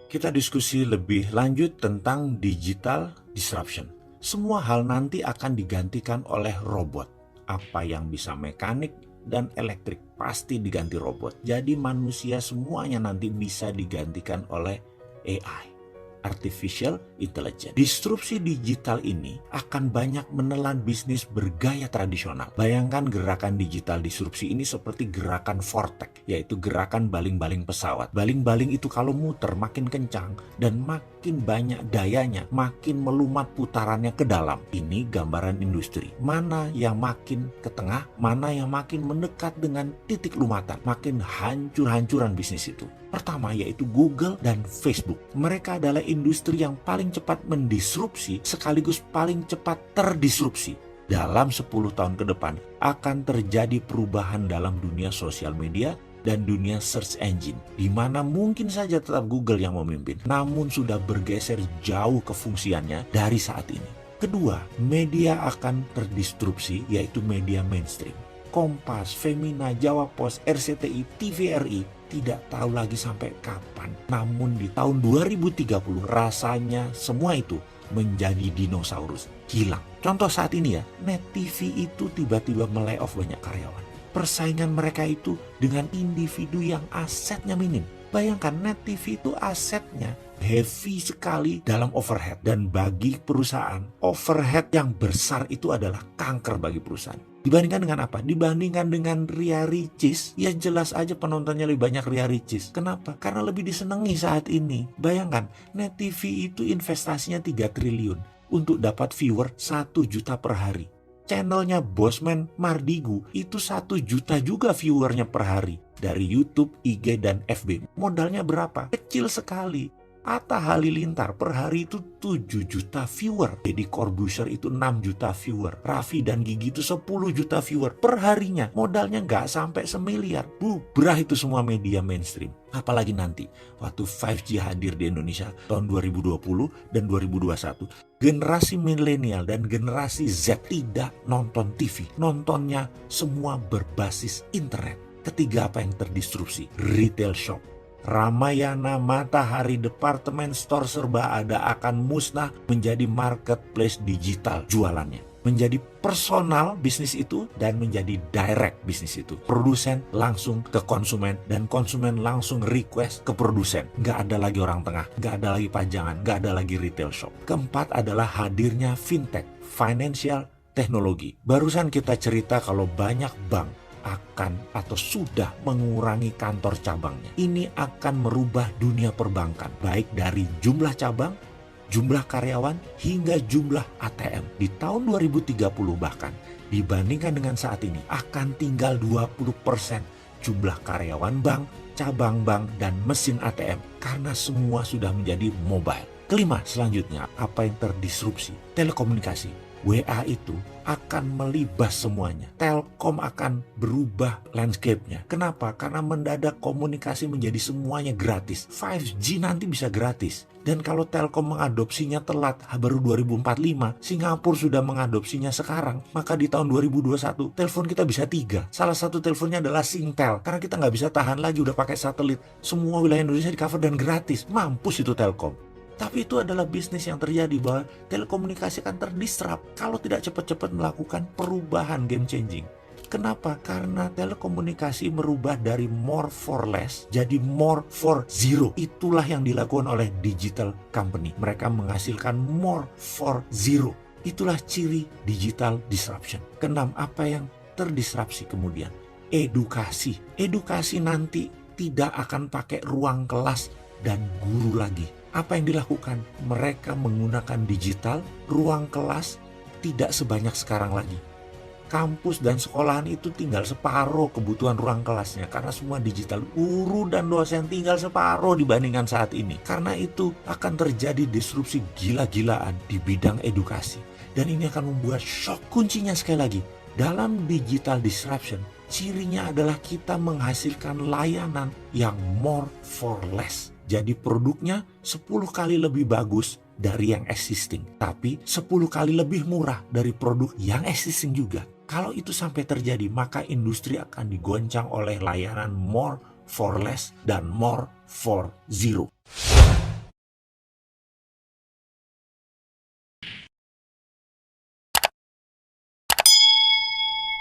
Kita diskusi lebih lanjut tentang digital disruption. Semua hal nanti akan digantikan oleh robot. Apa yang bisa mekanik dan elektrik pasti diganti robot. Jadi manusia semuanya nanti bisa digantikan oleh AI, Artificial Intelligence. Disrupsi digital ini akan banyak menelan bisnis bergaya tradisional. Bayangkan gerakan digital disrupsi ini seperti gerakan vortex, yaitu gerakan baling-baling pesawat. Baling-baling itu kalau muter makin kencang dan makin banyak dayanya, makin melumat putarannya ke dalam. Ini gambaran industri. Mana yang makin ke tengah, mana yang makin mendekat dengan titik lumatan, makin hancur-hancuran bisnis itu. Pertama yaitu Google dan Facebook. Mereka adalah industri yang paling cepat mendisrupsi sekaligus paling cepat terdisrupsi. Dalam 10 tahun ke depan akan terjadi perubahan dalam dunia sosial media dan dunia search engine, di mana mungkin saja tetap Google yang memimpin, namun sudah bergeser jauh kefungsiannya dari saat ini. Kedua, media akan terdisrupsi yaitu media mainstream. Kompas, Femina, Jawa Pos, RCTI, TVRI tidak tahu lagi sampai kapan. Namun di tahun 2030 rasanya semua itu menjadi dinosaurus, hilang. Contoh saat ini ya, Net TV itu tiba-tiba melay-off banyak karyawan. Persaingan mereka itu dengan individu yang asetnya minim. Bayangkan Net TV itu asetnya heavy sekali dalam overhead. Dan bagi perusahaan, overhead yang besar itu adalah kanker bagi perusahaan. Dibandingkan dengan apa? Dibandingkan dengan Ria Ricis, ya jelas aja penontonnya lebih banyak Ria Ricis. Kenapa? Karena lebih disenangi saat ini. Bayangkan, Net TV itu investasinya 3 triliun untuk dapat viewer 1 juta per hari. Channelnya Bosman Mardigu itu 1 juta juga viewernya per hari. Dari YouTube, IG, dan FB. Modalnya berapa? Kecil sekali. Atta Halilintar per hari itu 7 juta viewer. Deddy Corbuzier itu 6 juta viewer. Raffi dan Gigi itu 10 juta viewer per harinya. Modalnya nggak sampai semiliar. Bubrah itu semua media mainstream. Apalagi nanti waktu 5G hadir di Indonesia tahun 2020 dan 2021. Generasi milenial dan generasi Z tidak nonton TV. Nontonnya semua berbasis internet. Ketiga, apa yang terdisrupsi? Retail shop. Ramayana, Matahari, departemen store serba ada akan musnah menjadi marketplace digital jualannya. Menjadi personal bisnis itu dan menjadi direct bisnis itu. Produsen langsung ke konsumen dan konsumen langsung request ke produsen. Nggak ada lagi orang tengah, nggak ada lagi pajangan, nggak ada lagi retail shop. Keempat adalah hadirnya fintech, financial technology. Barusan kita cerita kalau banyak bank akan atau sudah mengurangi kantor cabangnya. Ini akan merubah dunia perbankan, baik dari jumlah cabang, jumlah karyawan, hingga jumlah ATM. Di tahun 2030 bahkan, dibandingkan dengan saat ini, akan tinggal 20% jumlah karyawan bank, cabang bank, dan mesin ATM. Karena semua sudah menjadi mobile. Kelima, selanjutnya, apa yang terdisrupsi? Telekomunikasi. WA itu akan melibas semuanya. Telkom akan berubah landscape-nya. Kenapa? Karena mendadak komunikasi menjadi semuanya gratis. 5G nanti bisa gratis. Dan kalau Telkom mengadopsinya telat, baru 2045, Singapura sudah mengadopsinya sekarang, maka di tahun 2021, telepon kita bisa 3. Salah satu teleponnya adalah Singtel. Karena kita nggak bisa tahan lagi, udah pakai satelit. Semua wilayah Indonesia di cover dan gratis. Mampus itu Telkom. Tapi itu adalah bisnis yang terjadi bahwa telekomunikasi akan terdisrupt kalau tidak cepat-cepat melakukan perubahan game changing. Kenapa? Karena telekomunikasi merubah dari more for less jadi more for zero. Itulah yang dilakukan oleh digital company. Mereka menghasilkan more for zero. Itulah ciri digital disruption. Keenam, apa yang terdisrupsi kemudian? Edukasi. Edukasi nanti tidak akan pakai ruang kelas dan guru lagi. Apa yang dilakukan? Mereka menggunakan digital, ruang kelas tidak sebanyak sekarang lagi. Kampus dan sekolahan itu tinggal separuh kebutuhan ruang kelasnya karena semua digital. Guru dan dosen tinggal separuh dibandingkan saat ini. Karena itu akan terjadi disrupsi gila-gilaan di bidang edukasi. Dan ini akan membuat shock. Kuncinya sekali lagi, dalam digital disruption, cirinya adalah kita menghasilkan layanan yang more for less. Jadi produknya 10 kali lebih bagus dari yang existing. Tapi 10 kali lebih murah dari produk yang existing juga. Kalau itu sampai terjadi, maka industri akan digoncang oleh layanan more for less dan more for zero.